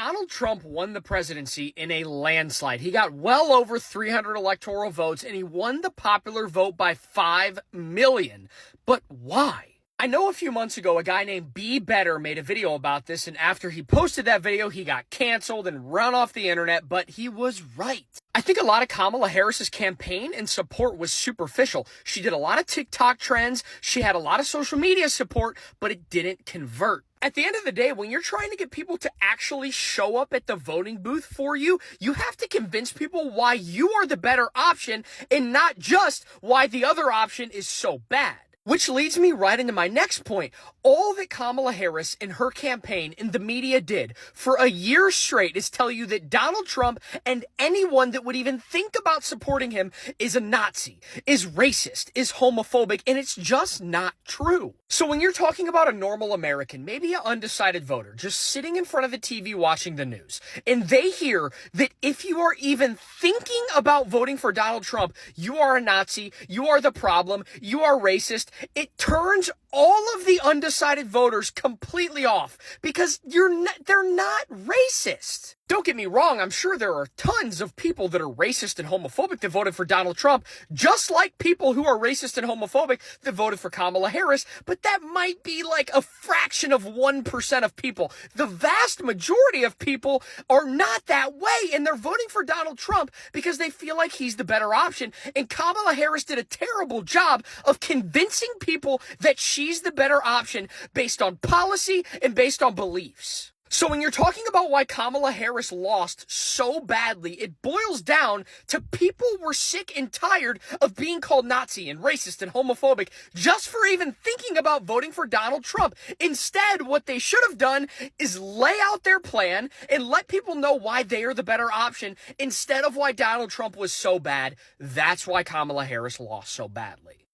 Donald Trump won the presidency in a landslide. He got well over 300 electoral votes, and he won the popular vote by 5 million. But why? I know a few months ago, a guy named Be Better made a video about this, and after he posted that video, he got canceled and run off the internet, but he was right. I think a lot of Kamala Harris's campaign and support was superficial. She did a lot of TikTok trends, she had a lot of social media support, but it didn't convert. At the end of the day, when you're trying to get people to actually show up at the voting booth for you, you have to convince people why you are the better option and not just why the other option is so bad. Which leads me right into my next point. All that Kamala Harris and her campaign and the media did for a year straight is tell you that Donald Trump and anyone that would even think about supporting him is a Nazi, is racist, is homophobic, and it's just not true. So when you're talking about a normal American, maybe an undecided voter, just sitting in front of the TV watching the news, and they hear that if you are even thinking about voting for Donald Trump, you are a Nazi, you are the problem, you are racist, it turns all of the undecided voters completely off because they're not racist. Don't get me wrong, I'm sure there are tons of people that are racist and homophobic that voted for Donald Trump, just like people who are racist and homophobic that voted for Kamala Harris, but that might be like a fraction of 1% of people. The vast majority of people are not that way, and they're voting for Donald Trump because they feel like he's the better option, and Kamala Harris did a terrible job of convincing people that she's the better option based on policy and based on beliefs. So when you're talking about why Kamala Harris lost so badly, it boils down to people were sick and tired of being called Nazi and racist and homophobic just for even thinking about voting for Donald Trump. Instead, what they should have done is lay out their plan and let people know why they are the better option instead of why Donald Trump was so bad. That's why Kamala Harris lost so badly.